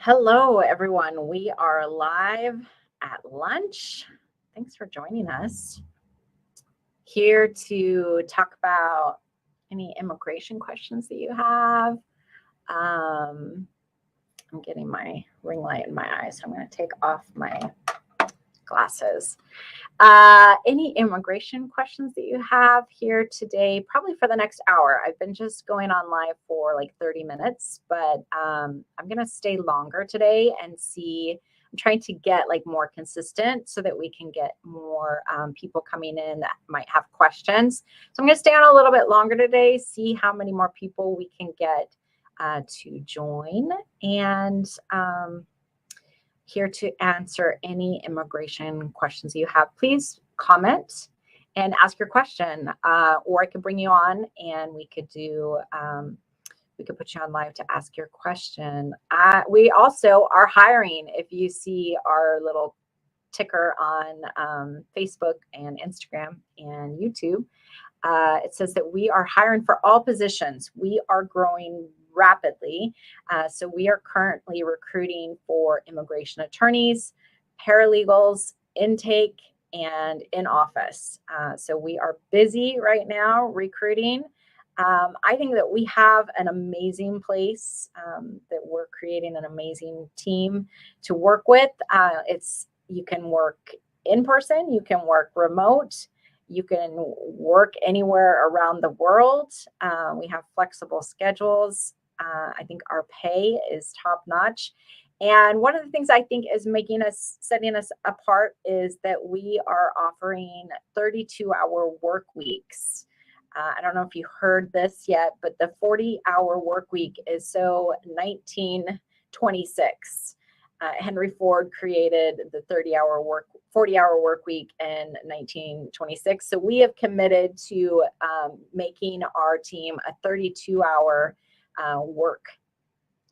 Hello, everyone. We are live at lunch. Thanks for joining us. Here to talk about any immigration questions that you have. I'm getting my ring light in my eye, so I'm going to take off my glasses. Any immigration questions that you have here today, probably for the next hour. I've been just going on live for like 30 minutes, but I'm going to stay longer today and see. I'm trying to get like more consistent so that we can get more people coming in that might have questions. So I'm going to stay on a little bit longer today, see how many more people we can get to join, and here to answer any immigration questions you have. Please comment and ask your question, or I could bring you on and we could do, we could put you on live to ask your question. We also are hiring. If you see our little ticker on Facebook and Instagram and YouTube, it says that we are hiring for all positions. We are growing rapidly. So we are currently recruiting for immigration attorneys, paralegals, intake, and in office. So we are busy right now recruiting. I think that we have an amazing place, that we're creating an amazing team to work with. You can work in person, you can work remote, you can work anywhere around the world. We have flexible schedules. I think our pay is top notch. And one of the things I think is setting us apart is that we are offering 32-hour work weeks. I don't know if you heard this yet, but the 40-hour work week is so 1926. Henry Ford created the 40-hour work week in 1926. So we have committed to making our team a 32-hour work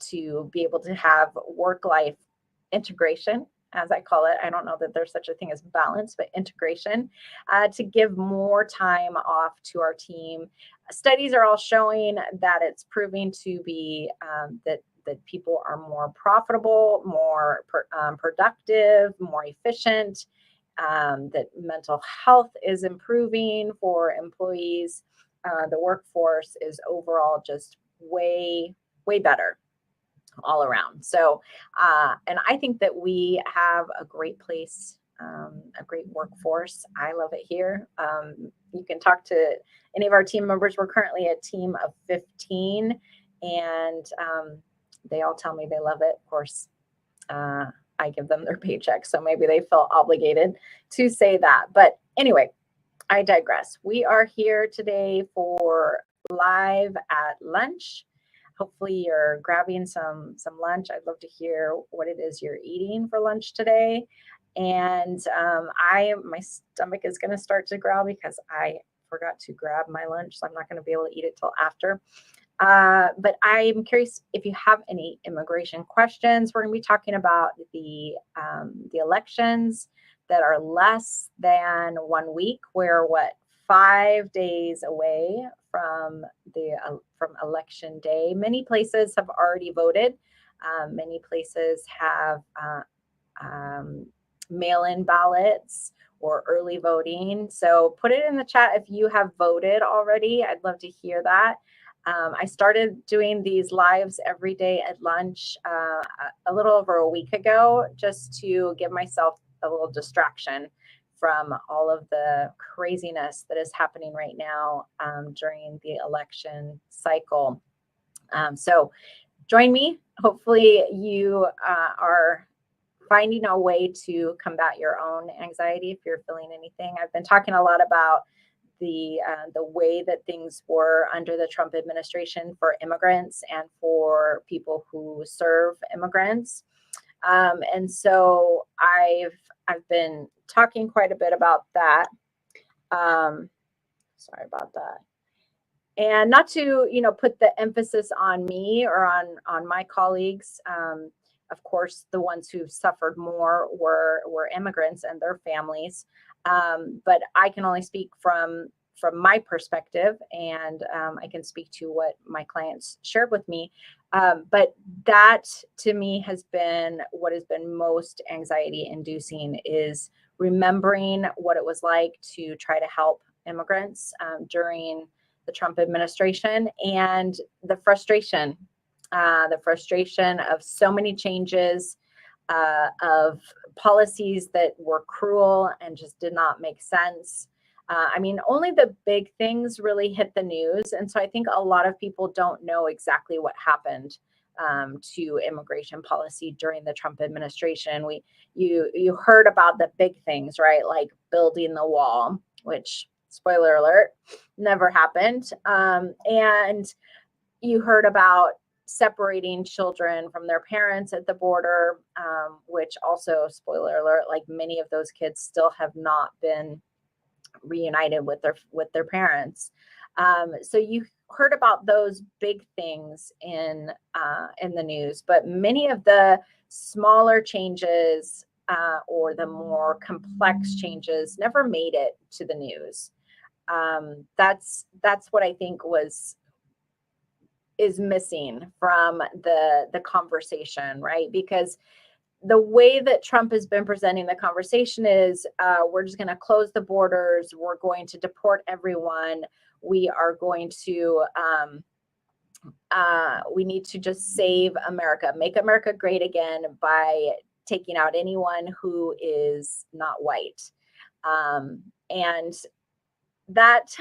to be able to have work-life integration, as I call it. I don't know that there's such a thing as balance, but integration, to give more time off to our team. Studies are all showing that it's proving to be that people are more profitable, more productive, more efficient, that mental health is improving for employees. The workforce is overall just way better all around. So, and I think that we have a great place, a great workforce. I love it here. You can talk to any of our team members. We're currently a team of 15, and they all tell me they love it. Of course, I give them their paycheck, so maybe they feel obligated to say that. But anyway, I digress. We are here today for live at lunch. Hopefully you're grabbing some lunch. I'd love to hear what it is you're eating for lunch today. And my stomach is going to start to growl because I forgot to grab my lunch, so I'm not going to be able to eat it till after. But I'm curious if you have any immigration questions. We're going to be talking about the elections that are less than 1 week. We're 5 days away from election day. Many places have already voted. Many places have mail-in ballots or early voting. So put it in the chat if you have voted already. I'd love to hear that. I started doing these lives every day at lunch a little over a week ago, just to give myself a little distraction from all of the craziness that is happening right now during the election cycle. So join me. Hopefully you are finding a way to combat your own anxiety if you're feeling anything. I've been talking a lot about the way that things were under the Trump administration for immigrants and for people who serve immigrants. And so I've been talking quite a bit about that. Sorry about that. And not to, put the emphasis on me or on my colleagues. Of course, the ones who suffered more were immigrants and their families. But I can only speak from from my perspective, and I can speak to what my clients shared with me. But that to me has been what has been most anxiety inducing, is remembering what it was like to try to help immigrants during the Trump administration, and the frustration of so many changes, of policies that were cruel and just did not make sense. I mean, only the big things really hit the news. And so I think a lot of people don't know exactly what happened to immigration policy during the Trump administration. You heard about the big things, right? Like building the wall, which, spoiler alert, never happened. And you heard about separating children from their parents at the border, which also, spoiler alert, like many of those kids still have not been reunited with their parents. So you heard about those big things in the news, but many of the smaller changes or the more complex changes never made it to the news. That's what I think is missing from the conversation, right? Because the way that Trump has been presenting the conversation is we're just going to close the borders. We're going to deport everyone. We are going to, we need to just save America, make America great again by taking out anyone who is not white. And that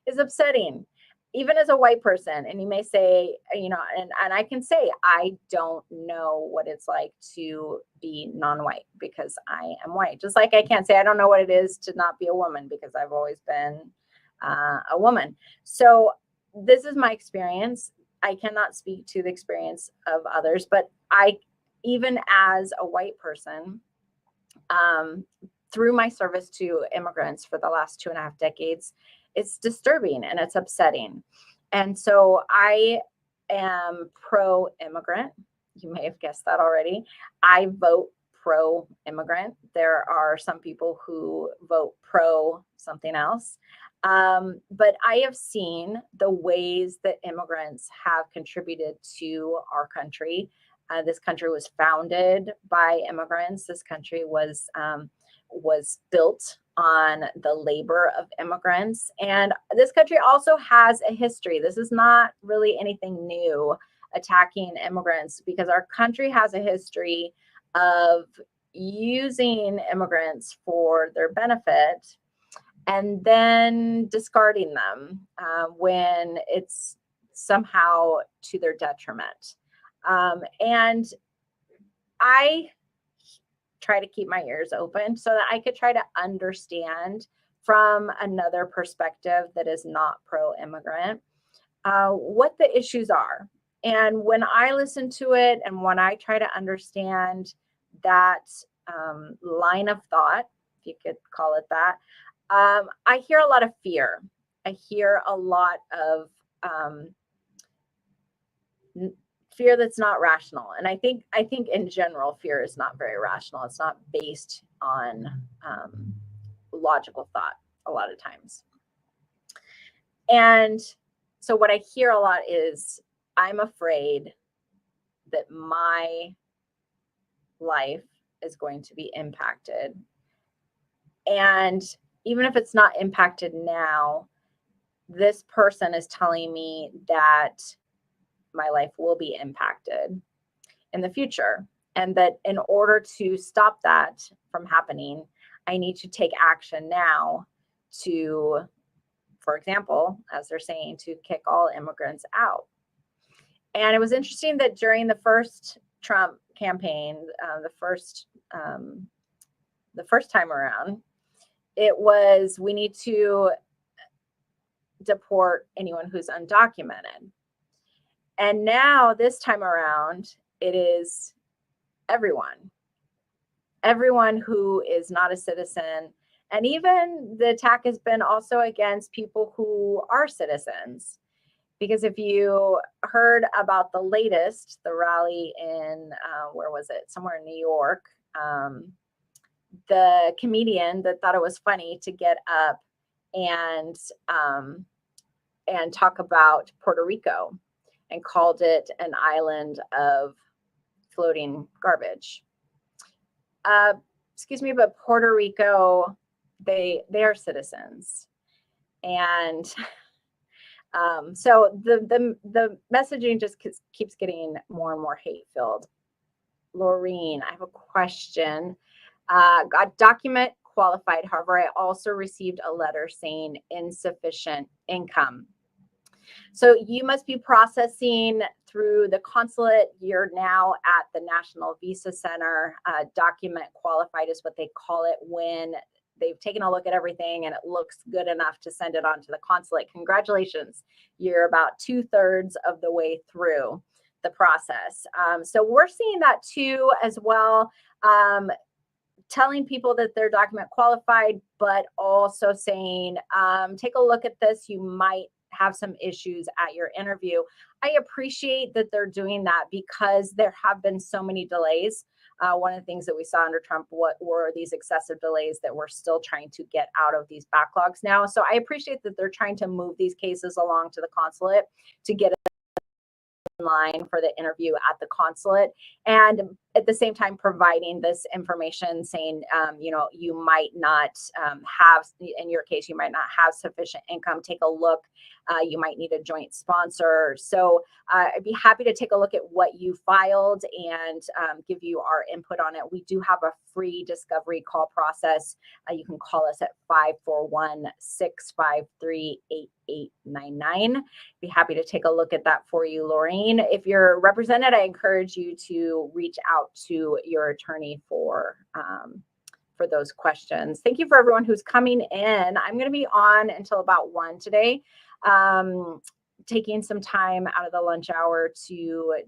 is upsetting, even as a white person. And you may say, and I can say, I don't know what it's like to be non-white because I am white. Just like I can't say I don't know what it is to not be a woman because I've always been a woman. So this is my experience. I cannot speak to the experience of others, but even as a white person, through my service to immigrants for the last 2.5 decades, it's disturbing and it's upsetting. And so I am pro-immigrant. You may have guessed that already. I vote pro-immigrant. There are some people who vote pro something else. But I have seen the ways that immigrants have contributed to our country. This country was founded by immigrants. This country was built on the labor of immigrants. And this country also has a history. This is not really anything new, attacking immigrants, because our country has a history of using immigrants for their benefit and then discarding them when it's somehow to their detriment. And I try to keep my ears open so that I could try to understand from another perspective that is not pro-immigrant what the issues are. And when I listen to it and when I try to understand that line of thought, if you could call it that, I hear a lot of fear. I hear a lot of fear that's not rational. And I think in general, fear is not very rational. It's not based on logical thought a lot of times. And so what I hear a lot is, I'm afraid that my life is going to be impacted. And even if it's not impacted now, this person is telling me that my life will be impacted in the future. And that in order to stop that from happening, I need to take action now to, for example, as they're saying, to kick all immigrants out. And it was interesting that during the first Trump campaign, the first time around, it was, we need to deport anyone who's undocumented. And now this time around, it is everyone who is not a citizen. And even the attack has been also against people who are citizens. Because if you heard about the latest, the rally in, where was it? Somewhere in New York, the comedian that thought it was funny to get up and talk about Puerto Rico, and called it an island of floating garbage. Excuse me, but Puerto Rico, they are citizens, and so the messaging just keeps getting more and more hate filled. Laureen, I have a question. Got document qualified. However, I also received a letter saying insufficient income. So you must be processing through the consulate. You're now at the National Visa Center. Document qualified is what they call it when they've taken a look at everything and it looks good enough to send it on to the consulate. Congratulations. You're about 2/3 of the way through the process. So we're seeing that too as well. Telling people that they're document qualified, but also saying, take a look at this. You might have some issues at your interview. I appreciate that they're doing that because there have been so many delays. One of the things that we saw under Trump were these excessive delays that we're still trying to get out of these backlogs now. So I appreciate that they're trying to move these cases along to the consulate to get in line for the interview at the consulate, and at the same time providing this information saying, you might not have, in your case, you might not have sufficient income. Take a look. You might need a joint sponsor. So I'd be happy to take a look at what you filed and give you our input on it. We do have a free discovery call process. You can call us at 541-653-8899. Be happy to take a look at that for you, Laureen. If you're represented, I encourage you to reach out to your attorney for those questions. Thank you for everyone who's coming in. I'm going to be on until about 1 today, taking some time out of the lunch hour to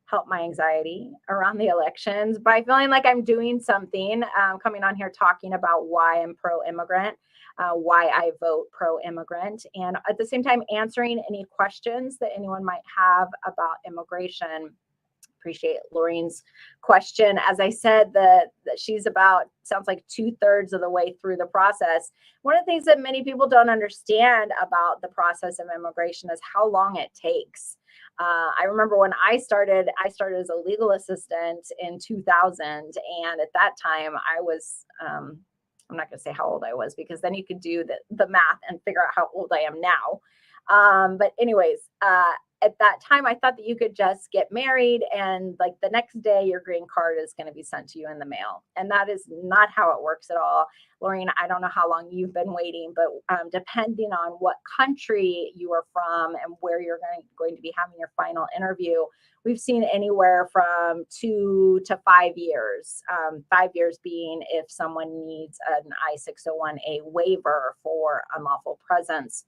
help my anxiety around the elections by feeling like I'm doing something, coming on here talking about why I'm pro-immigrant, why I vote pro-immigrant, and at the same time answering any questions that anyone might have about immigration. Appreciate Laureen's question. As I said, that she's about, sounds like 2/3 of the way through the process. One of the things that many people don't understand about the process of immigration is how long it takes. I remember when I started as a legal assistant in 2000. And at that time I was, I'm not going to say how old I was because then you could do the math and figure out how old I am now. But anyways, at that time, I thought that you could just get married and like the next day your green card is going to be sent to you in the mail. And that is not how it works at all. Laureen, I don't know how long you've been waiting, but depending on what country you are from and where you're going to be having your final interview, we've seen anywhere from 2 to 5 years. 5 years being if someone needs an I-601A waiver for unlawful presence.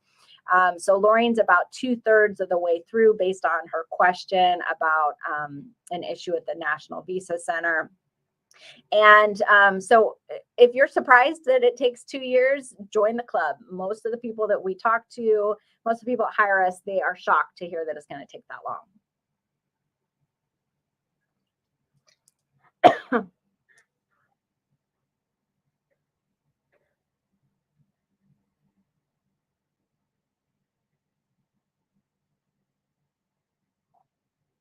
So Laureen's about 2/3 of the way through based on her question about an issue at the National Visa Center. And so if you're surprised that it takes 2 years, join the club. Most of the people that we talk to, most of the people that hire us, they are shocked to hear that it's going to take that long.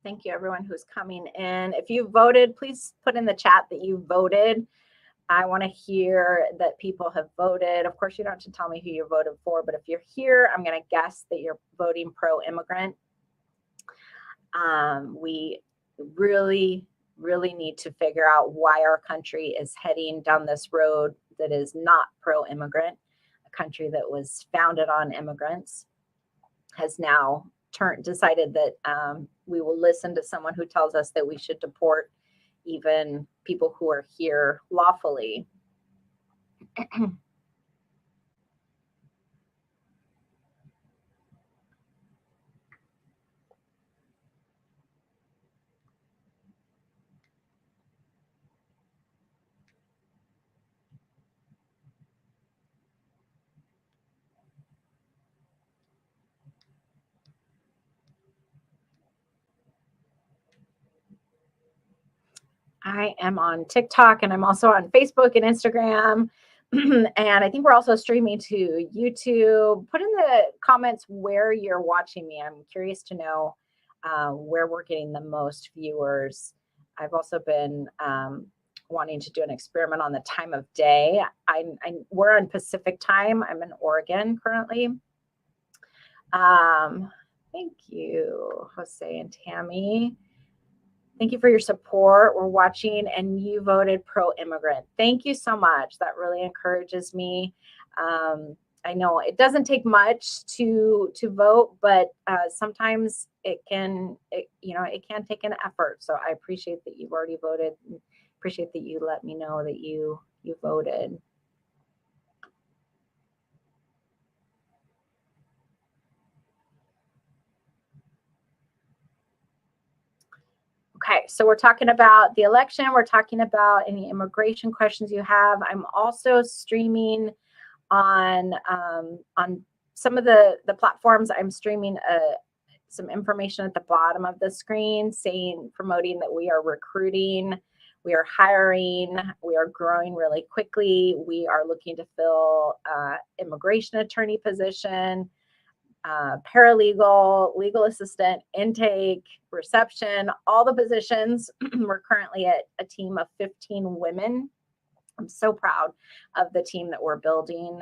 Thank you, everyone who's coming in. If you voted, please put in the chat that you voted. I want to hear that people have voted. Of course, you don't have to tell me who you voted for, but if you're here, I'm going to guess that you're voting pro-immigrant. We really, really need to figure out why our country is heading down this road that is not pro-immigrant. A country that was founded on immigrants has now decided that we will listen to someone who tells us that we should deport even people who are here lawfully. I am on TikTok and I'm also on Facebook and Instagram. And I think we're also streaming to YouTube. Put in the comments where you're watching me. I'm curious to know where we're getting the most viewers. I've also been wanting to do an experiment on the time of day. We're on Pacific time. I'm in Oregon currently. Thank you, Jose and Tammy. Thank you for your support. We're watching, and you voted pro-immigrant. Thank you so much. That really encourages me. I know it doesn't take much to vote, but sometimes it can take an effort. So I appreciate that you've already voted. Appreciate that you let me know that you voted. Okay, so we're talking about the election. We're talking about any immigration questions you have. I'm also streaming on some of the platforms. I'm streaming some information at the bottom of the screen promoting that we are recruiting, we are hiring, we are growing really quickly. We are looking to fill immigration attorney position, paralegal, legal assistant, intake, reception, all the positions. We're currently at a team of 15 women. I'm so proud of the team that we're building.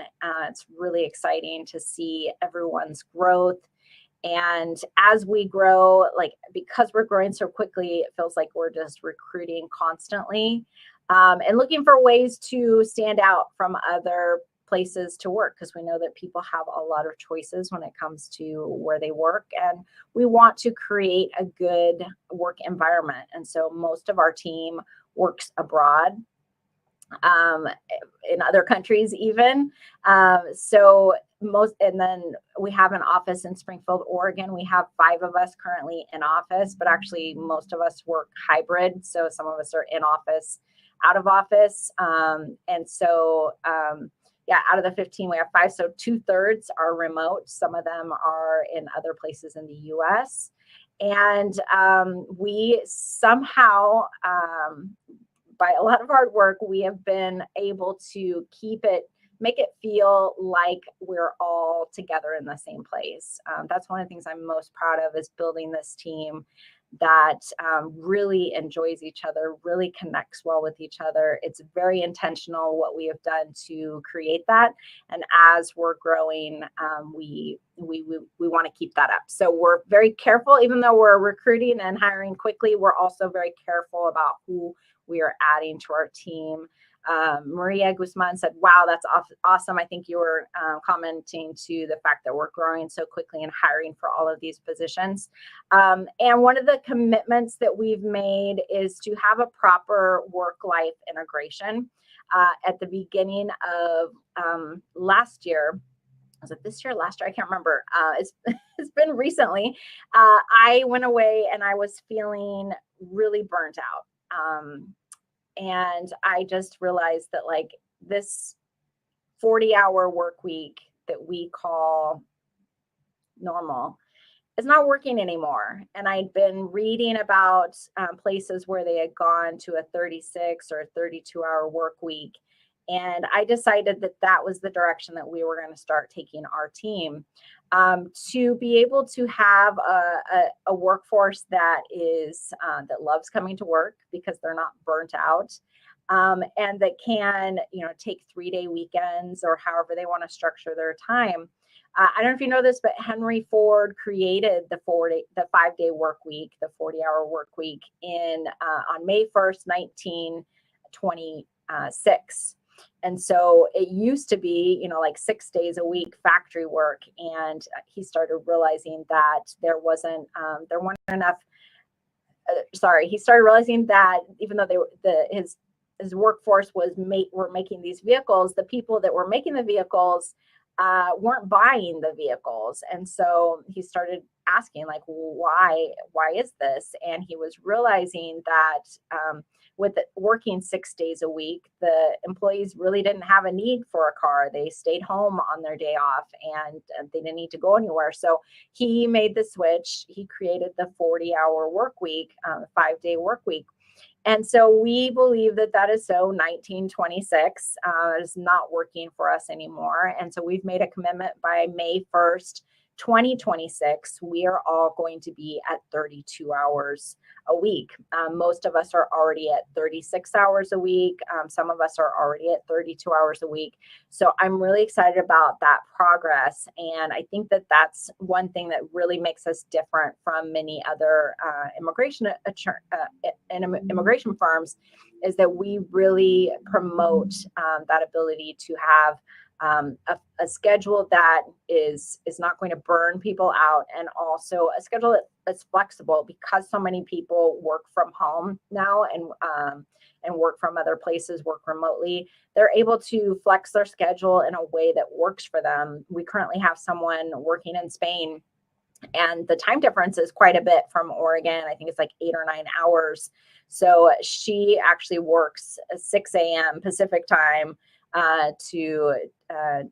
It's really exciting to see everyone's growth. And as we grow, because we're growing so quickly, it feels like we're just recruiting constantly and looking for ways to stand out from other places to work, because we know that people have a lot of choices when it comes to where they work, and we want to create a good work environment. And so most of our team works abroad, in other countries even. And then we have an office in Springfield, Oregon. We have 5 of us currently in office, but actually most of us work hybrid. So some of us are in office, out of office. Out of the 15, we have 5. So 2/3 are remote. Some of them are in other places in the US. And we somehow, by a lot of hard work, we have been able to make it feel like we're all together in the same place. That's one of the things I'm most proud of, is building this team that really enjoys each other, really connects well with each other. It's very intentional what we have done to create that. And as we're growing, we want to keep that up. So we're very careful, even though we're recruiting and hiring quickly, we're also very careful about who we are adding to our team. Maria Guzman said, wow, that's awesome. I think you were commenting to the fact that we're growing so quickly and hiring for all of these positions. And one of the commitments that we've made is to have a proper work-life integration. At the beginning of last year, was it this year, last year? I can't remember. It's been recently. I went away and I was feeling really burnt out. And I just realized that this 40-hour work week that we call normal is not working anymore. And I'd been reading about places where they had gone to a 36 or 32-hour work week. And I decided that was the direction that we were going to start taking our team, to be able to have a workforce that loves coming to work because they're not burnt out, and that can take 3-day weekends or however they want to structure their time. I don't know if you know this, but Henry Ford created the 5-day work week, the 40-hour work week on May 1st, 1926. And so it used to be, 6 days a week factory work. And he started realizing that there weren't enough. He started realizing that even though his workforce were making these vehicles, the people that were making the vehicles weren't buying the vehicles. And so he started asking, why is this? And he was realizing that with working 6 days a week, the employees really didn't have a need for a car. They stayed home on their day off and they didn't need to go anywhere. So he made the switch. He created the 40-hour work week, 5-day work week. And so we believe that that is so 1926 is not working for us anymore. And so we've made a commitment by May 1st, 2026, we are all going to be at 32 hours a week. Most of us are already at 36 hours a week. Some of us are already at 32 hours a week. So I'm really excited about that progress. And I think that that's one thing that really makes us different from many other immigration firms, is that we really promote that ability to have a schedule that is not going to burn people out, and also a schedule that's flexible, because so many people work from home now and work from other places, work remotely. They're able to flex their schedule in a way that works for them. We currently have someone working in Spain, and the time difference is quite a bit from Oregon. I think it's like 8 or 9 hours. So she actually works 6 a.m. Pacific time to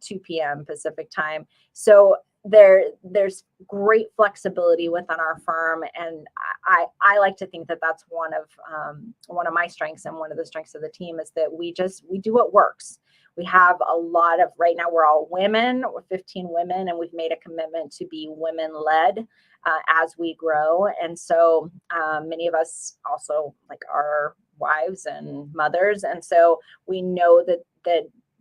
2 p.m. Pacific time. So there's great flexibility within our firm, and I like to think that that's one of my strengths, and one of the strengths of the team is that we do what works. We have a lot of, right now we're all women, we're 15 women, and we've made a commitment to be women-led as we grow. And so many of us also like our wives and mothers, and so we know that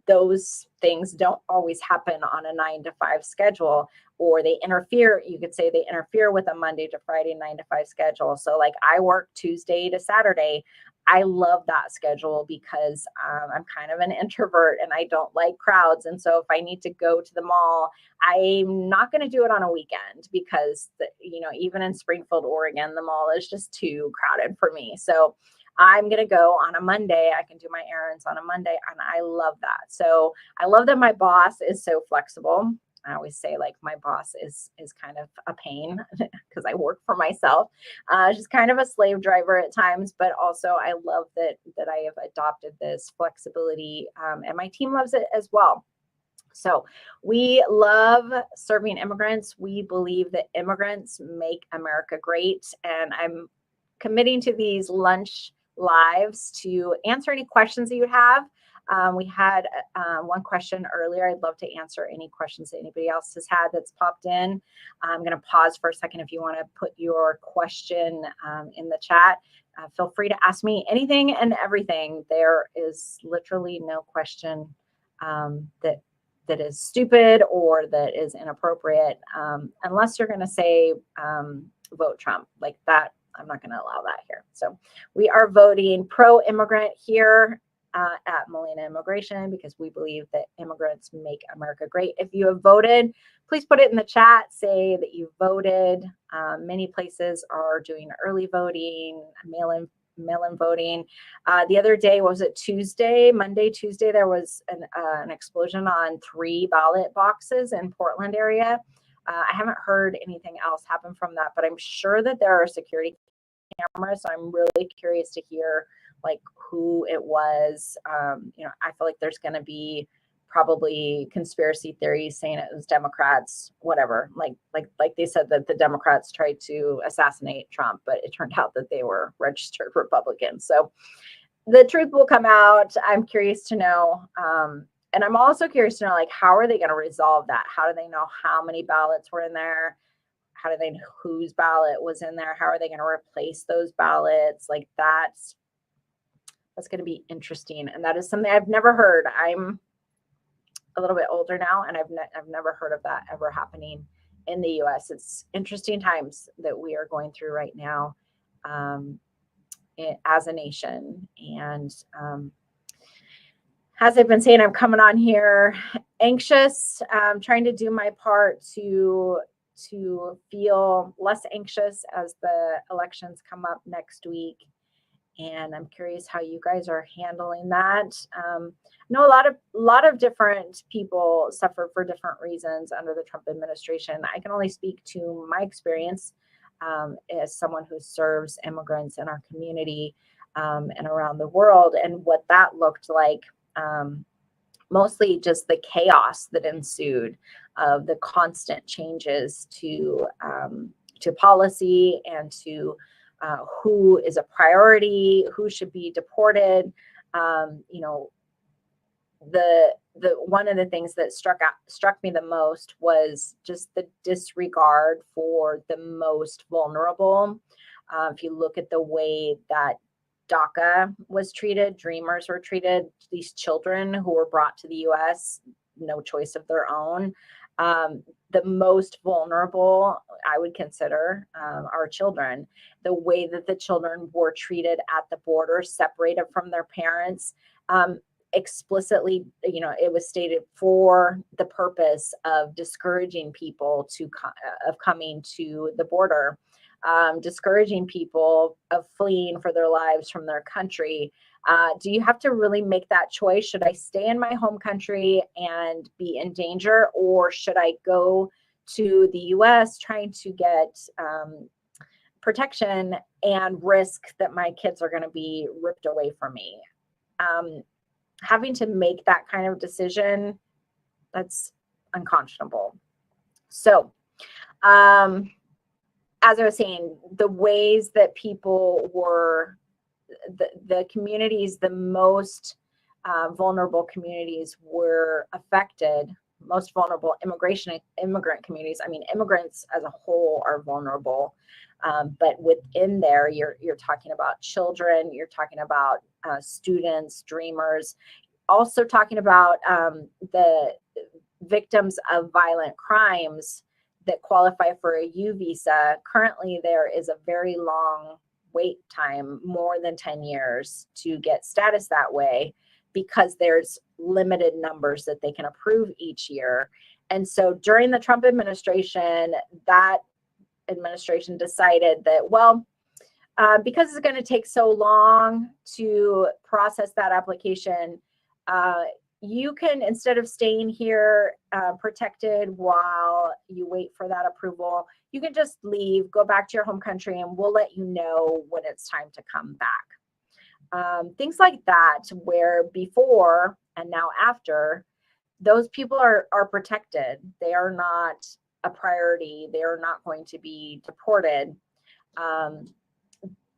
those things don't always happen on a 9-to-5 schedule, or they interfere. You could say they interfere with a Monday to Friday 9-to-5 schedule. So like I work Tuesday to Saturday. I love that schedule because I'm kind of an introvert and I don't like crowds. And so if I need to go to the mall, I'm not going to do it on a weekend, because even in Springfield, Oregon, the mall is just too crowded for me. So I'm going to go on a Monday. I can do my errands on a Monday, and I love that. So I love that my boss is so flexible. I always say like my boss is kind of a pain because I work for myself. She's kind of a slave driver at times, but also I love that I have adopted this flexibility, and my team loves it as well. So we love serving immigrants. We believe that immigrants make America great, and I'm committing to these lunch lives to answer any questions that you have. We had one question earlier. I'd love to answer any questions that anybody else has had that's popped in. I'm going to pause for a second. If you want to put your question in the chat, feel free to ask me anything and everything. There is literally no question that is stupid or that is inappropriate, unless you're going to say vote Trump like that. I'm not going to allow that here. So we are voting pro-immigrant here at Molina Immigration, because we believe that immigrants make America great. If you have voted, please put it in the chat. Say that you voted. Many places are doing early voting, mail-in voting. The other day, was it Monday, Tuesday, there was an explosion on 3 ballot boxes in Portland area. I haven't heard anything else happen from that, but I'm sure that there are security cameras. So I'm really curious to hear like who it was. I feel like there's going to be probably conspiracy theories saying it was Democrats, whatever. Like they said that the Democrats tried to assassinate Trump, but it turned out that they were registered Republicans. So the truth will come out. I'm curious to know. And I'm also curious to know, like, how are they going to resolve that? How do they know how many ballots were in there? How do they know whose ballot was in there? How are they going to replace those ballots? Like that's going to be interesting. And that is something I've never heard. I'm a little bit older now, and I've never heard of that ever happening in the U.S. It's interesting times that we are going through right now as a nation. And as I've been saying, I'm coming on here anxious, trying to do my part to feel less anxious as the elections come up next week. And I'm curious how you guys are handling that. I know a lot of different people suffer for different reasons under the Trump administration. I can only speak to my experience as someone who serves immigrants in our community and around the world, and what that looked like. Mostly just the chaos that ensued of the constant changes to policy and to who is a priority, who should be deported. You know, the one of the things that struck me the most was just the disregard for the most vulnerable. If you look at the way that DACA was treated, Dreamers were treated, these children who were brought to the U.S., no choice of their own. The most vulnerable, I would consider, our children. The way that the children were treated at the border, separated from their parents, explicitly, you know, it was stated for the purpose of discouraging people of coming to the border, discouraging people of fleeing for their lives from their country. Do you have to really make that choice? Should I stay in my home country and be in danger, or should I go to the U.S. trying to get protection and risk that my kids are going to be ripped away from me? Having to make that kind of decision, that's unconscionable. So, as I was saying, the ways that people were, the communities, the most vulnerable communities were affected, most vulnerable immigrant communities. I mean, immigrants as a whole are vulnerable, but within there, you're talking about children, you're talking about students, dreamers, also talking about the victims of violent crimes that qualify for a U visa. Currently, there is a very long wait time, more than 10 years, to get status that way, because there's limited numbers that they can approve each year. And so during the Trump administration, that administration decided that, well, because it's going to take so long to process that application, you can, instead of staying here protected while you wait for that approval, you can just leave, go back to your home country, and we'll let you know when it's time to come back. Things like that, where before and now after, those people are protected. They are not a priority. They are not going to be deported.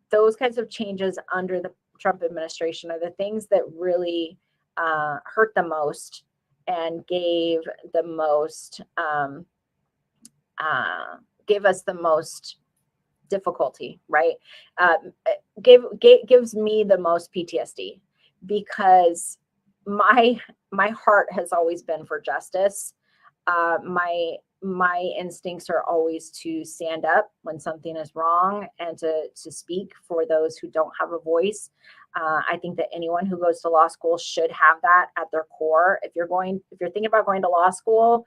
Those kinds of changes under the Trump administration are the things that really hurt the most and gave us the most difficulty, right? Gives me the most PTSD, because my heart has always been for justice. My instincts are always to stand up when something is wrong and to speak for those who don't have a voice. I think that anyone who goes to law school should have that at their core. If you're thinking about going to law school,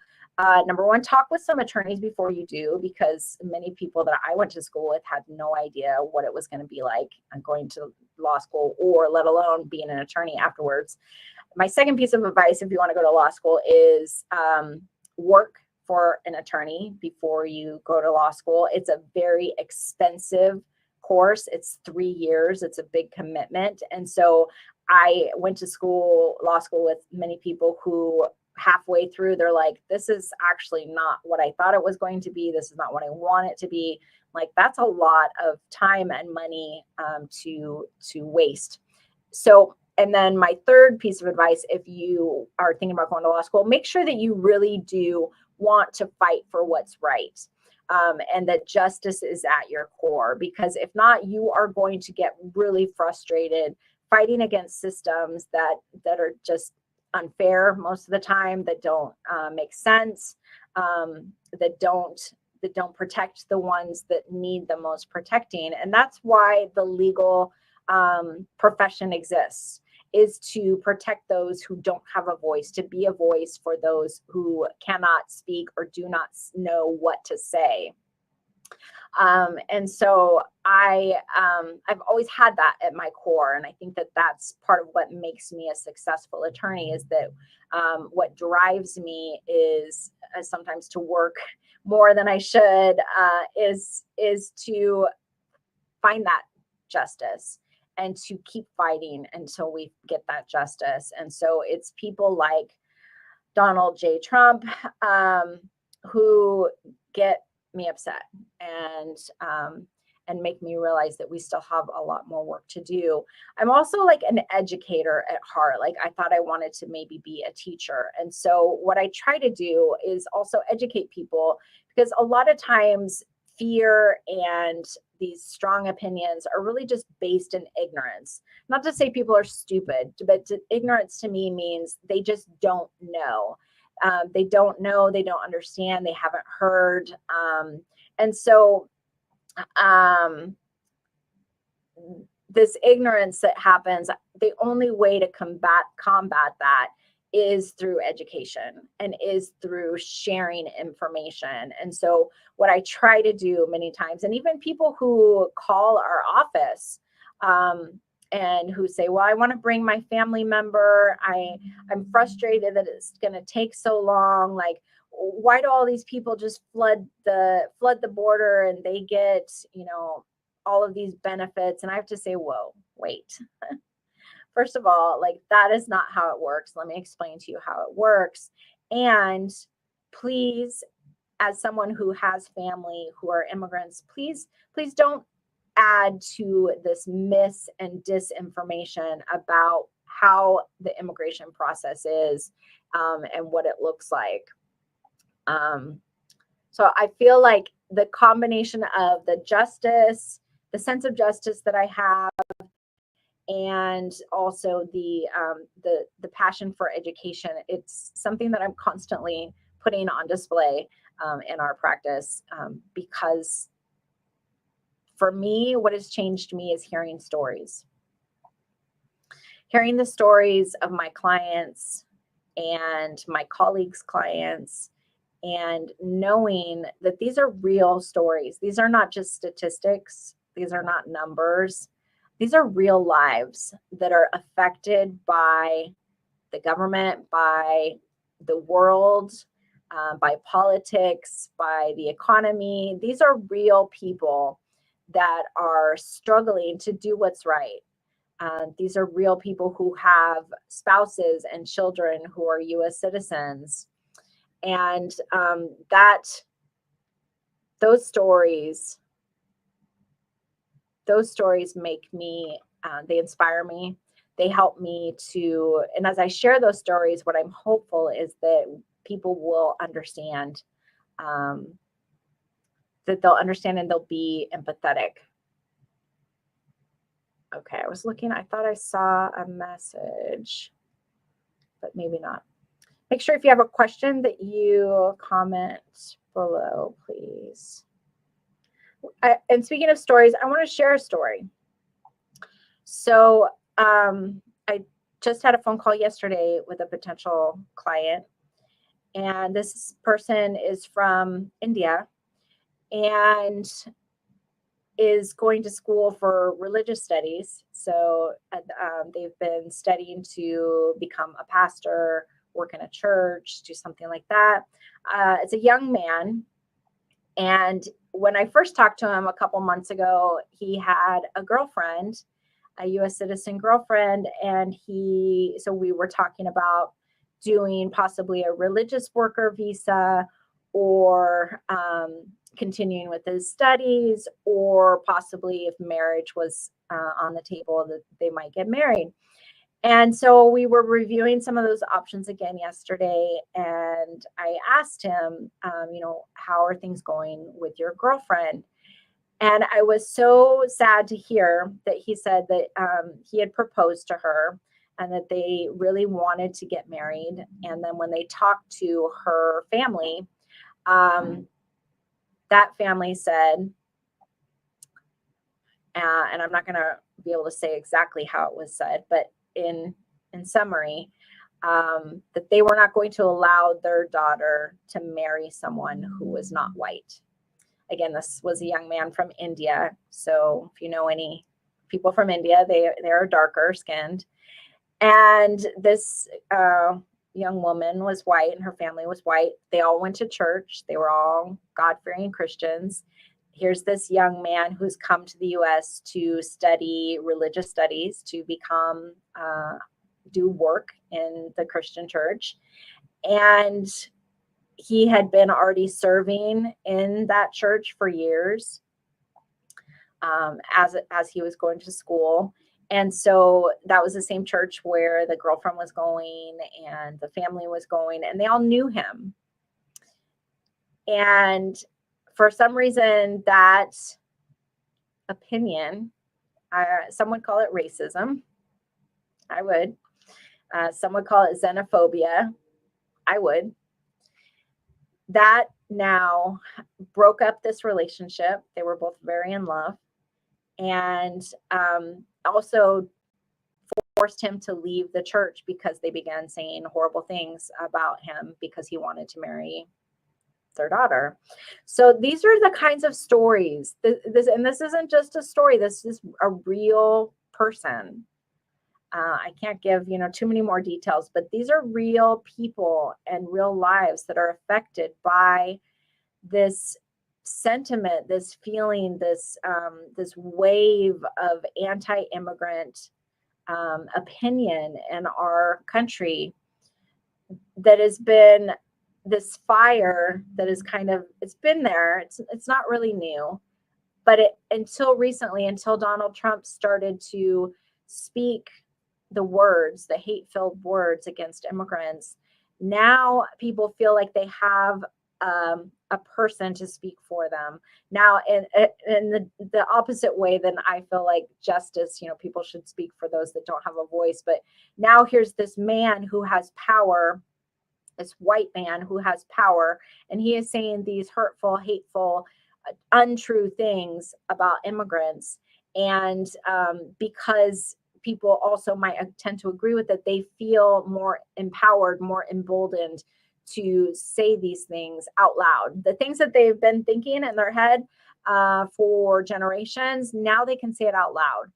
number one, talk with some attorneys before you do, because many people that I went to school with had no idea what it was going to be like going to law school, or let alone being an attorney afterwards. My second piece of advice, if you want to go to law school, is work for an attorney before you go to law school. It's a very expensive course. It's 3 years. It's a big commitment. And so I went to law school with many people who halfway through, they're like, this is actually not what I thought it was going to be. This is not what I want it to be. Like, that's a lot of time and money to waste. So, and then my third piece of advice, if you are thinking about going to law school, make sure that you really do want to fight for what's right, and that justice is at your core. Because if not, you are going to get really frustrated fighting against systems that are just unfair most of the time, that don't make sense, that don't protect the ones that need the most protecting. And that's why the legal profession exists, is to protect those who don't have a voice, to be a voice for those who cannot speak or do not know what to say. And so I've always had that at my core. And I think that that's part of what makes me a successful attorney, is that what drives me is sometimes to work more than I should, is to find that justice and to keep fighting until we get that justice. And so it's people like Donald J. Trump who get me upset, and and make me realize that we still have a lot more work to do. I'm also like an educator at heart. Like I thought I wanted to maybe be a teacher. And so what I try to do is also educate people, because a lot of times fear and these strong opinions are really just based in ignorance. Not to say people are stupid, but ignorance to me means they just don't know. They don't know, they don't understand, they haven't heard. And so this ignorance that happens, the only way to combat that is through education and is through sharing information. And so what I try to do many times, and even people who call our office and who say, well, I want to bring my family member, I'm frustrated that it's going to take so long. Like, why do all these people just flood the border and they get, all of these benefits? And I have to say, whoa, wait. First of all, like that is not how it works. Let me explain to you how it works. And please, as someone who has family who are immigrants, please don't add to this mis and disinformation about how the immigration process is and what it looks like. So I feel like the combination of the justice, the sense of justice that I have, and also the passion for education, it's something that I'm constantly putting on display in our practice, because for me, what has changed me is hearing stories. Hearing the stories of my clients and my colleagues' clients, and knowing that these are real stories. These are not just statistics. These are not numbers. These are real lives that are affected by the government, by the world, by politics, by the economy. These are real people that are struggling to do what's right. These are real people who have spouses and children who are U.S. citizens. And those stories make me, they inspire me. They help me to, and as I share those stories, what I'm hopeful is that people will understand, that they'll understand and they'll be empathetic. Okay, I was looking, I thought I saw a message, but maybe not. Make sure if you have a question that you comment below, please. And speaking of stories, I want to share a story. So I just had a phone call yesterday with a potential client, and this person is from India and is going to school for religious studies. So they've been studying to become a pastor, work in a church, do something like that. It's a young man. And when I first talked to him a couple months ago, he had a girlfriend, a U.S. citizen girlfriend. And so we were talking about doing possibly a religious worker visa, or continuing with his studies, or possibly if marriage was on the table, that they might get married. And so we were reviewing some of those options again yesterday, and I asked him, how are things going with your girlfriend? And I was so sad to hear that he said that he had proposed to her and that they really wanted to get married. And then when they talked to her family, that family said, and I'm not going to be able to say exactly how it was said, but in summary, that they were not going to allow their daughter to marry someone who was not white. Again, this was a young man from India. So if you know any people from India, they are darker skinned. And this young woman was white and her family was white. They all went to church. They were all God-fearing Christians. Here's this young man who's come to the U.S. to study religious studies, to become, do work in the Christian church. And he had been already serving in that church for years. as he was going to school. And so that was the same church where the girlfriend was going and the family was going, and they all knew him. And for some reason, that opinion, some would call it racism. I would. Some would call it xenophobia. I would. That now broke up this relationship. They were both very in love, and also forced him to leave the church because they began saying horrible things about him because he wanted to marry their daughter. So these are the kinds of stories. This isn't just a story. This is a real person. I can't give too many more details, but these are real people and real lives that are affected by this sentiment, this feeling, this wave of anti-immigrant opinion in our country that has been this fire that is it's been there. It's not really new, but until recently, until Donald Trump started to speak the words, the hate-filled words against immigrants, now people feel like they have a person to speak for them. Now, in the opposite way, then I feel like justice, people should speak for those that don't have a voice. But now here's this man who has power, this white man who has power, and he is saying these hurtful, hateful, untrue things about immigrants. And because people also might tend to agree with it, they feel more empowered, more emboldened to say these things out loud. The things that they've been thinking in their head for generations, now they can say it out loud.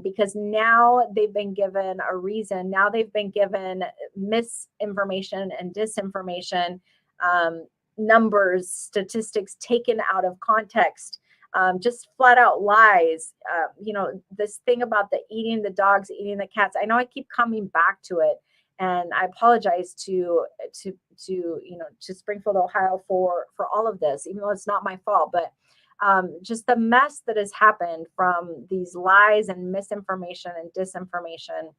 Because now they've been given a reason. Now they've been given misinformation and disinformation, numbers, statistics taken out of context, just flat out lies. This thing about the eating the dogs, eating the cats. I know I keep coming back to it, and I apologize to Springfield, Ohio for all of this, even though it's not my fault. But just the mess that has happened from these lies and misinformation and disinformation,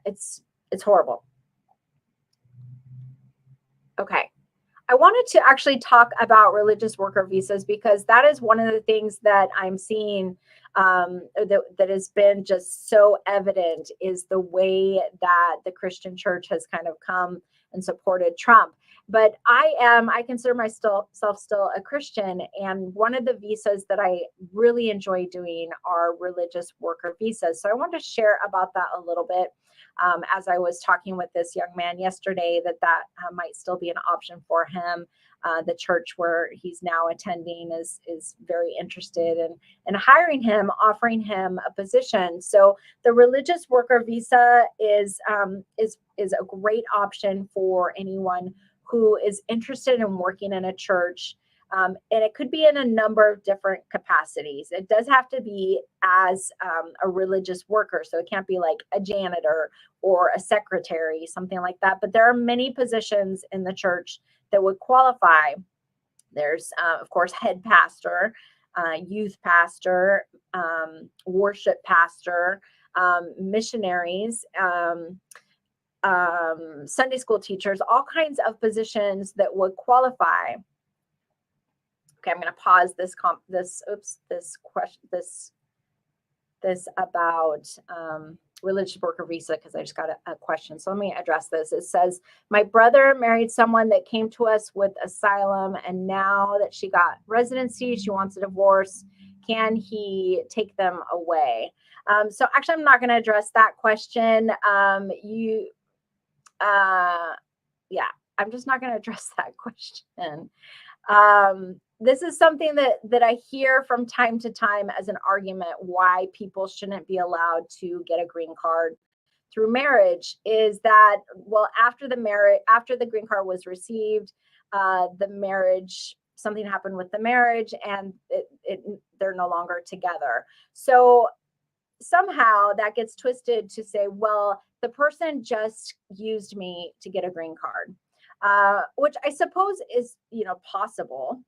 it's horrible. Okay. I wanted to actually talk about religious worker visas, because that is one of the things that I'm seeing that has been just so evident, is the way that the Christian church has kind of come and supported Trump. But I consider myself still a Christian. And one of the visas that I really enjoy doing are religious worker visas. So I want to share about that a little bit. As I was talking with this young man yesterday, that might still be an option for him. The church where he's now attending is very interested in hiring him, offering him a position. So the religious worker visa is a great option for anyone who is interested in working in a church. And it could be in a number of different capacities. It does have to be as a religious worker. So it can't be like a janitor or a secretary, something like that. But there are many positions in the church that would qualify. There's, of course, head pastor, youth pastor, worship pastor, missionaries, Sunday school teachers, all kinds of positions that would qualify. Okay, I'm going to pause this about religious worker visa, because I just got a question. So let me address this. It says, my brother married someone that came to us with asylum, and now that she got residency, she wants a divorce. Can he take them away? So actually, I'm not going to address that question. I'm just not going to address that question. This is something that I hear from time to time as an argument why people shouldn't be allowed to get a green card through marriage, is that, well, after the green card was received, something happened with the marriage, and they're no longer together. So somehow that gets twisted to say, well, the person just used me to get a green card, which I suppose is, possible.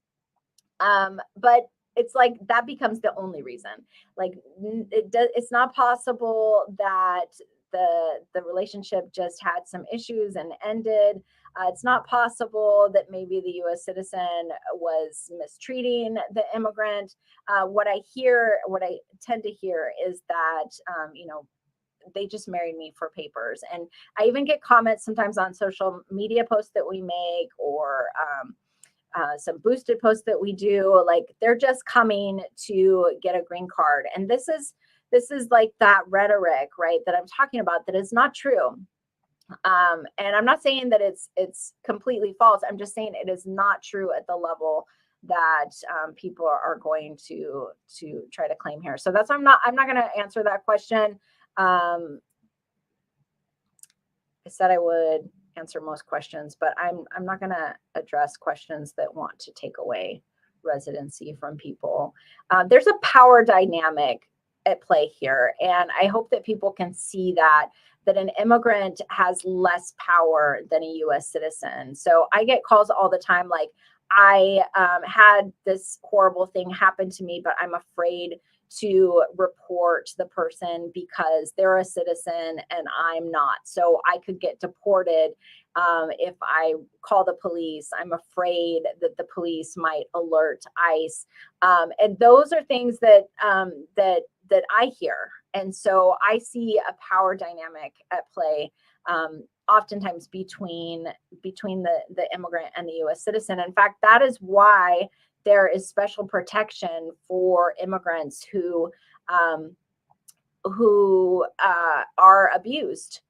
But it's like that becomes the only reason. Like it's not possible that the relationship just had some issues and ended. It's not possible that maybe the U.S. citizen was mistreating the immigrant. What I tend to hear is that, they just married me for papers. And I even get comments sometimes on social media posts that we make, or some boosted posts that we do, like they're just coming to get a green card. And this is like that rhetoric, right, that I'm talking about, that is not true. And I'm not saying that it's completely false. I'm just saying it is not true at the level that people are going to try to claim here. So I'm not going to answer that question. I said I would answer most questions, but I'm not going to address questions that want to take away residency from people. There's a power dynamic at play here, and I hope that people can see that an immigrant has less power than a U.S. citizen. So I get calls all the time like, I had this horrible thing happen to me, but I'm afraid to report the person because they're a citizen and I'm not. So I could get deported if I call the police. I'm afraid that the police might alert ICE. And those are things that that I hear. And so I see a power dynamic at play, oftentimes between the immigrant and the U.S. citizen. In fact, that is why there is special protection for immigrants who are abused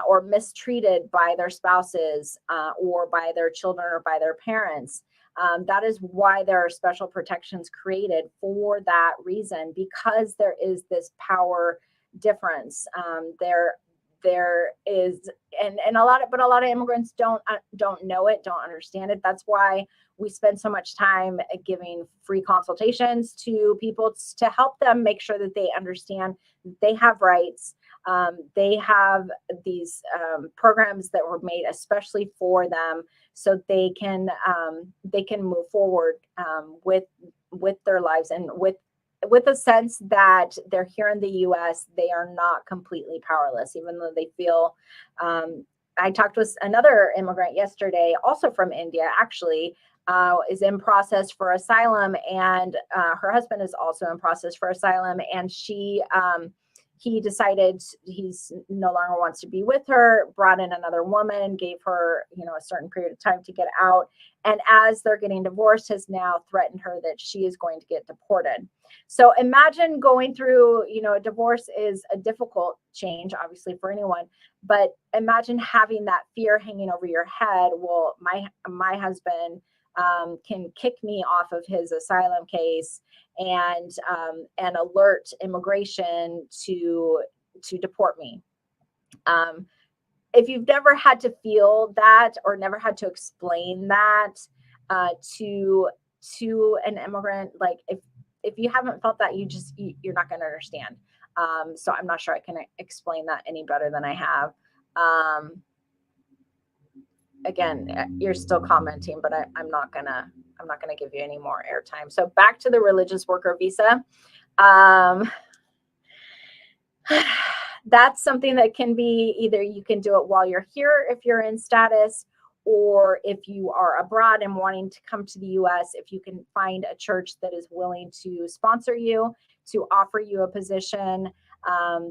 or mistreated by their spouses or by their children or by their parents. That is why there are special protections created for that reason, because there is this power difference. There is, and a lot of immigrants don't know it, don't understand it. That's why we spend so much time giving free consultations to people to help them make sure that they understand they have rights. They have these programs that were made especially for them, so they can move forward with their lives, and with a sense that they're here in the U.S., they are not completely powerless, even though they feel. I talked with another immigrant yesterday, also from India, actually, is in process for asylum, and her husband is also in process for asylum, and he decided he's no longer wants to be with her, brought in another woman, gave her, a certain period of time to get out. And as they're getting divorced, has now threatened her that she is going to get deported. So imagine going through, a divorce is a difficult change, obviously, for anyone, but imagine having that fear hanging over your head. Well, my husband can kick me off of his asylum case and alert immigration to deport me. If you've never had to feel that, or never had to explain that to an immigrant, like if you haven't felt that, you're not going to understand. So I'm not sure I can explain that any better than I have. Again, you're still commenting, but I'm not gonna give you any more airtime. So back to the religious worker visa. That's something that can be either you can do it while you're here if you're in status, or if you are abroad and wanting to come to the U.S., if you can find a church that is willing to sponsor you, to offer you a position.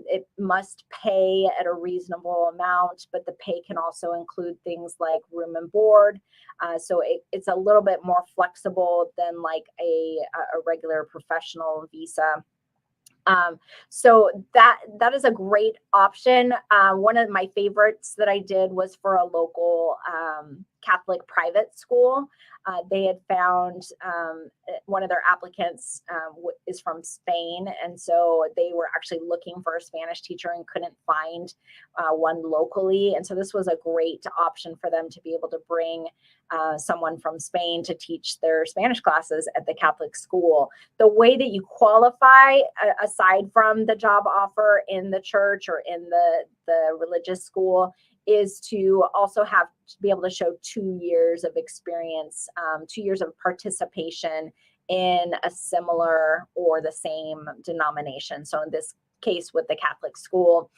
It must pay at a reasonable amount, but the pay can also include things like room and board. So it's a little bit more flexible than like a regular professional visa. So that is a great option. One of my favorites that I did was for a local Catholic private school. They had found one of their applicants is from Spain, and so they were actually looking for a Spanish teacher and couldn't find one locally. And so this was a great option for them to be able to bring someone from Spain to teach their Spanish classes at the Catholic school. The way that you qualify, aside from the job offer in the church or in the religious school, is to also be able to show 2 years of experience, 2 years of participation in a similar or the same denomination. So in this case with the Catholic school,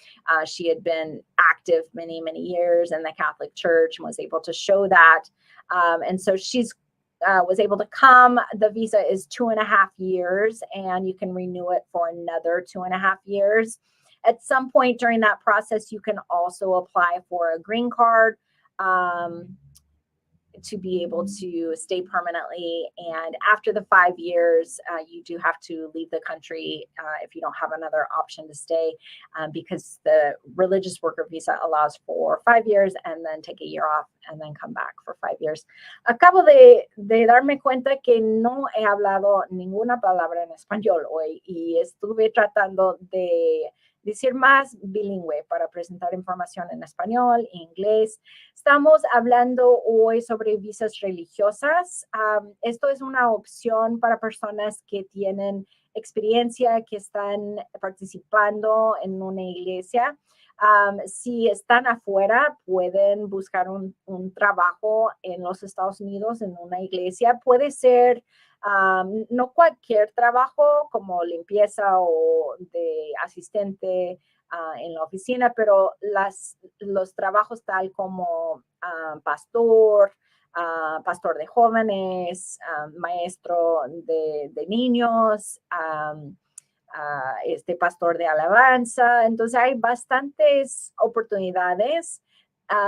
she had been active many, many years in the Catholic Church and was able to show that. And so she's was able to come. The visa is 2.5 years, and you can renew it for another 2.5 years. At some point during that process, you can also apply for a green card to be able to stay permanently. And after the 5 years, you do have to leave the country if you don't have another option to stay, because the religious worker visa allows for 5 years and then take a year off and then come back for 5 years. Acabo de darme cuenta que no he hablado ninguna palabra en español hoy y estuve tratando de decir más bilingüe para presentar información en español e inglés. Estamos hablando hoy sobre visas religiosas. Esto es una opción para personas que tienen experiencia, que están participando en una iglesia. Si están afuera, pueden buscar un trabajo en los Estados Unidos en una iglesia. Puede ser no cualquier trabajo como limpieza o de asistente en la oficina, pero los trabajos tal como pastor, pastor de jóvenes, maestro de niños, pastor de alabanza. Entonces hay bastantes oportunidades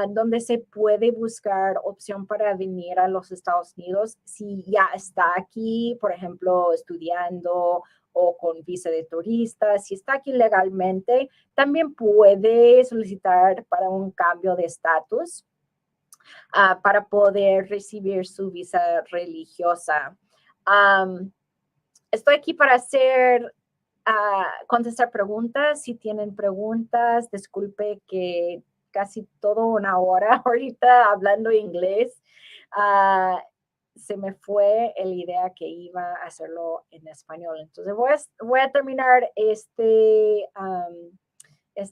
donde se puede buscar opción para venir a los Estados Unidos si ya está aquí, por ejemplo, estudiando o con visa de turista. Si está aquí legalmente, también puede solicitar para un cambio de estatus para poder recibir su visa religiosa. Estoy aquí para contestar preguntas. Si tienen preguntas, disculpe que casi toda una hora ahorita hablando inglés. Se me fue la idea que iba a hacerlo en español. Entonces voy a terminar este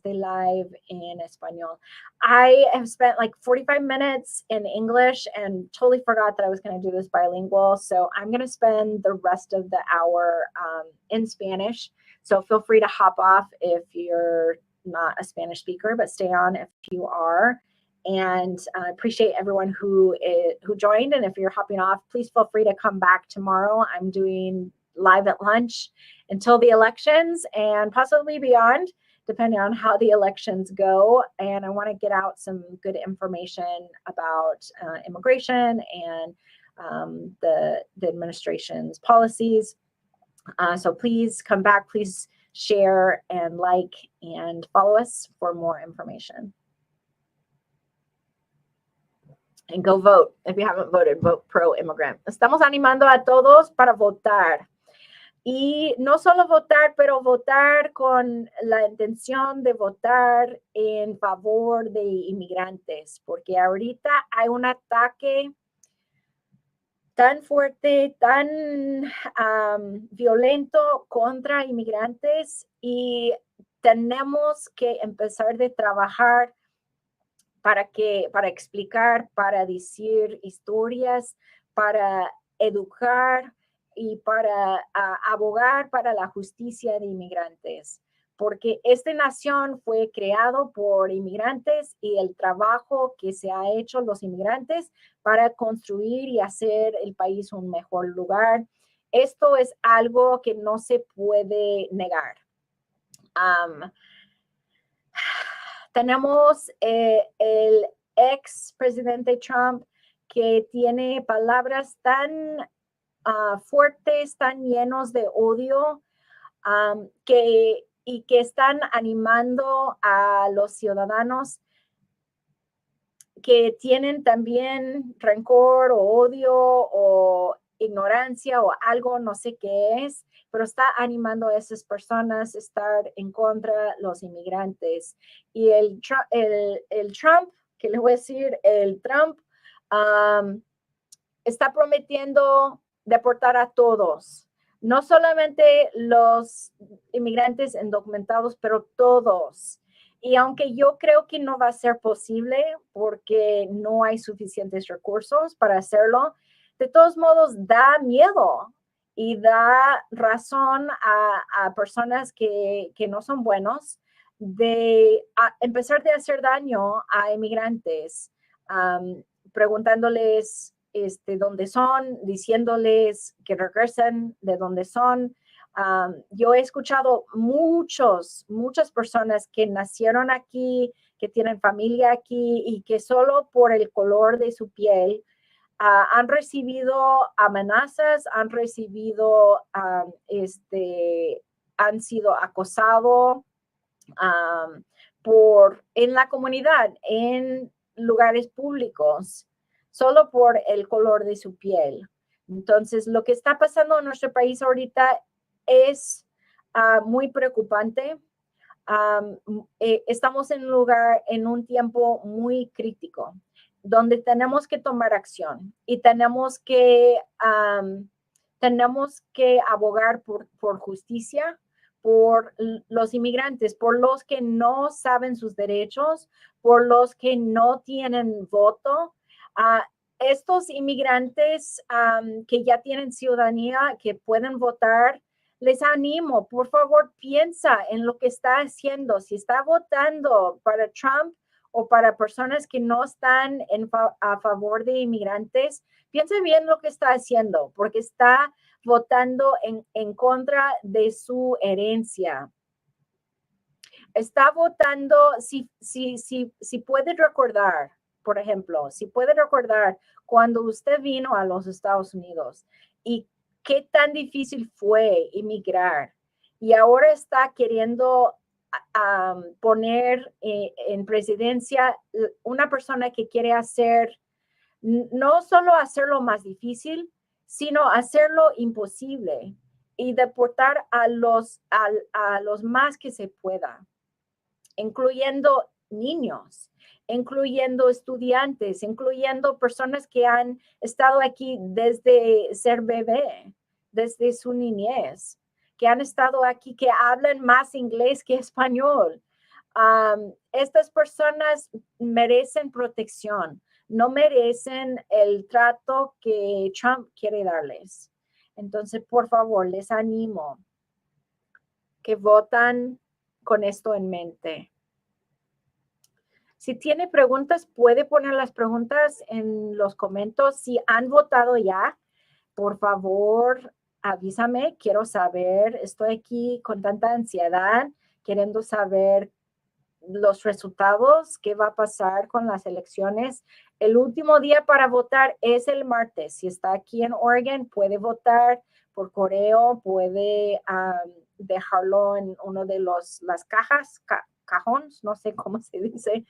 live in español. I have spent like 45 minutes in English and totally forgot that I was going to do this bilingual. So I'm going to spend the rest of the hour in Spanish. So feel free to hop off if you're not a Spanish speaker, but stay on if you are. And I appreciate everyone who joined. And if you're hopping off, please feel free to come back tomorrow. I'm doing live at lunch until the elections and possibly beyond, depending on how the elections go. And I want to get out some good information about immigration and the administration's policies. So please come back, please share and like and follow us for more information. And go vote. If you haven't voted, vote pro-immigrant. Estamos animando a todos para votar. Y no solo votar, pero votar con la intención de votar en favor de inmigrantes, porque ahorita hay un ataque tan fuerte, tan violento contra inmigrantes y tenemos que empezar de trabajar para explicar, para decir historias, para educar y para abogar para la justicia de inmigrantes, porque esta nación fue creado por inmigrantes y el trabajo que se ha hecho los inmigrantes para construir y hacer el país un mejor lugar. Esto es algo que no se puede negar. Tenemos el ex presidente Trump que tiene palabras tan fuertes, tan llenos de odio, que están animando a los ciudadanos que tienen también rencor o odio o ignorancia o algo, no sé qué es, pero está animando a esas personas a estar en contra de los inmigrantes. Y el Trump, que le voy a decir, el Trump está prometiendo deportar a todos, no solamente los inmigrantes indocumentados, pero todos. Y aunque yo creo que no va a ser posible porque no hay suficientes recursos para hacerlo, de todos modos da miedo. y da razón a personas que no son buenos de empezar a hacer daño a inmigrantes, preguntándoles dónde son, diciéndoles que regresen de dónde son. Yo he escuchado muchas personas que nacieron aquí, que tienen familia aquí y que solo por el color de su piel han recibido amenazas, han recibido, han sido acosados en la comunidad, en lugares públicos, solo por el color de su piel. Entonces, lo que está pasando en nuestro país ahorita es muy preocupante. Estamos en un tiempo muy crítico, donde tenemos que tomar acción y tenemos que abogar por justicia, por los inmigrantes, por los que no saben sus derechos, por los que no tienen voto. Estos inmigrantes que ya tienen ciudadanía, que pueden votar, les animo, por favor, piensa en lo que está haciendo. Si está votando para Trump o para personas que no están a favor de inmigrantes, piensa bien lo que está haciendo, porque está votando en contra de su herencia. Está votando, si puede recordar, por ejemplo, si puede recordar cuando usted vino a los Estados Unidos y qué tan difícil fue emigrar y ahora está queriendo poner en presidencia una persona que quiere hacer, no solo hacerlo más difícil, sino hacerlo imposible y deportar a los más que se pueda, incluyendo niños, incluyendo estudiantes, incluyendo personas que han estado aquí desde ser bebé, desde su niñez, que han estado aquí, que hablan más inglés que español. Estas personas merecen protección, no merecen el trato que Trump quiere darles. Entonces, por favor, les animo que votan con esto en mente. Si tiene preguntas, puede poner las preguntas en los comentarios. Si han votado ya, por favor, avísame. Quiero saber, estoy aquí con tanta ansiedad, queriendo saber los resultados, qué va a pasar con las elecciones. El último día para votar es el martes. Si está aquí en Oregon, puede votar por correo, puede dejarlo en uno de las cajones, no sé cómo se dice.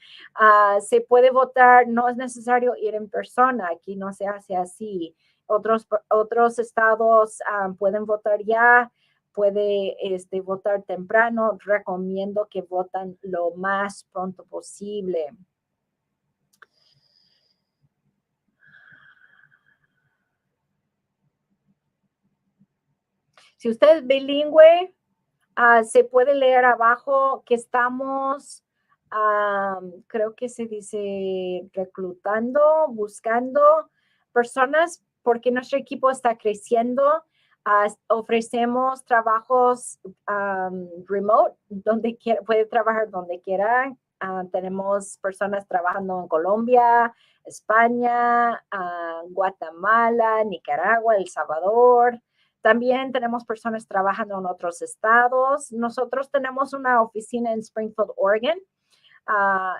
Se puede votar, no es necesario ir en persona, aquí no se hace así. Otros estados pueden votar ya, puede votar temprano. Recomiendo que voten lo más pronto posible. Si usted es bilingüe, se puede leer abajo que estamos, creo que se dice reclutando, buscando personas, porque nuestro equipo está creciendo. Ofrecemos trabajos remote, puede trabajar donde quiera. Tenemos personas trabajando en Colombia, España, Guatemala, Nicaragua, El Salvador. También tenemos personas trabajando en otros estados. Nosotros tenemos una oficina en Springfield, Oregon.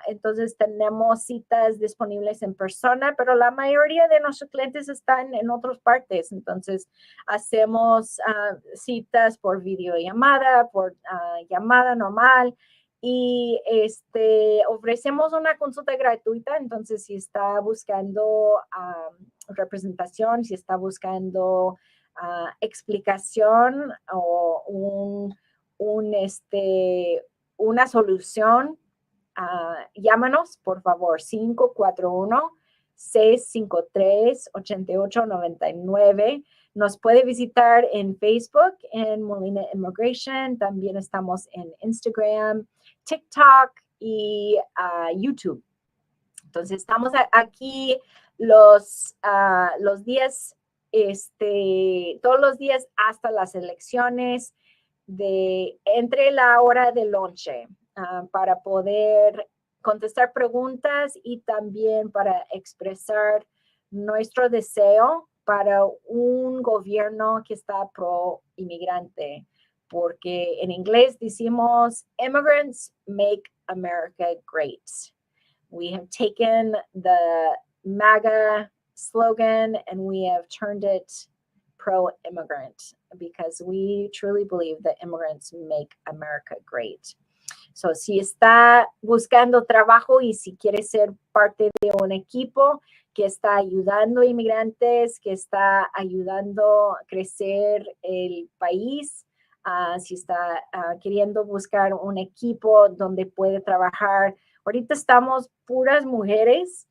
Entonces tenemos citas disponibles en persona, pero la mayoría de nuestros clientes están en otras partes. Entonces hacemos citas por videollamada, por llamada normal, y ofrecemos una consulta gratuita. Entonces, si está buscando representación, si está buscando explicación o una solución, llámanos, por favor, 541-653-8899. Nos puede visitar en Facebook, en Molina Immigration. También estamos en Instagram, TikTok y YouTube. Entonces, estamos aquí los días todos los días hasta las elecciones entre la hora de lonche para poder contestar preguntas y también para expresar nuestro deseo para un gobierno que está pro inmigrante, porque en inglés decimos immigrants make America great. We have taken the MAGA slogan and we have turned it pro-immigrant because we truly believe that immigrants make America great. So, si está buscando trabajo y si quiere ser parte de un equipo que está ayudando a inmigrantes, que está ayudando a crecer el país, si está queriendo buscar un equipo donde puede trabajar. Ahorita estamos puras mujeres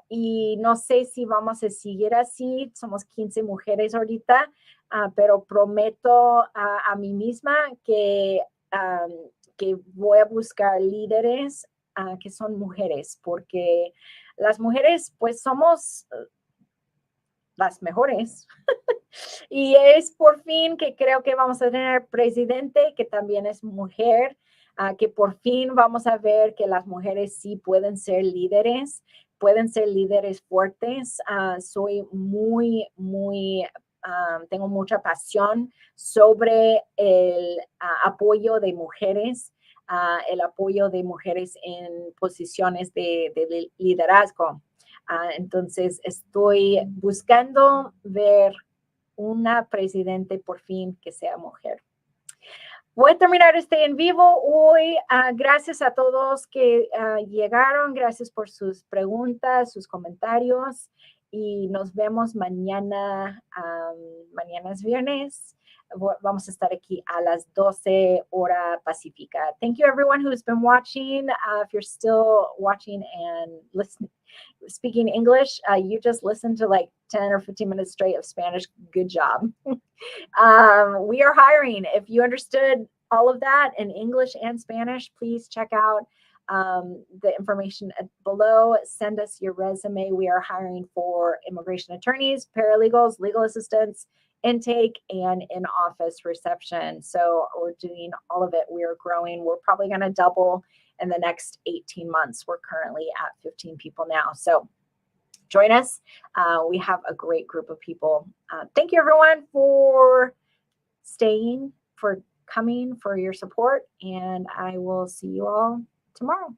y no sé si vamos a seguir así. Somos 15 mujeres ahorita, pero prometo a mí misma que voy a buscar líderes que son mujeres, porque las mujeres pues somos las mejores. Y es por fin que creo que vamos a tener presidente que también es mujer, que por fin vamos a ver que las mujeres sí pueden ser líderes fuertes. Soy tengo mucha pasión sobre el apoyo de mujeres, el apoyo de mujeres en posiciones de liderazgo. Entonces estoy buscando ver una presidente por fin que sea mujer. Voy a terminar este en vivo hoy. Gracias a todos que llegaron. Gracias por sus preguntas, sus comentarios. Y nos vemos mañana. Mañana es viernes. Vamos a estar aquí a las 12 hora pacífica. Thank you everyone who's been watching. If you're still watching and listening, speaking English, you just listened to like 10 or 15 minutes straight of Spanish. Good job. We are hiring. If you understood all of that in English and Spanish, please check out the information below. Send us your resume. We are hiring for immigration attorneys, paralegals, legal assistants, intake, and in-office reception. So we're doing all of it. We are growing. We're probably going to double in the next 18 months. We're currently at 15 people now. So join us. We have a great group of people. Thank you, everyone, for staying, for coming, for your support, and I will see you all tomorrow.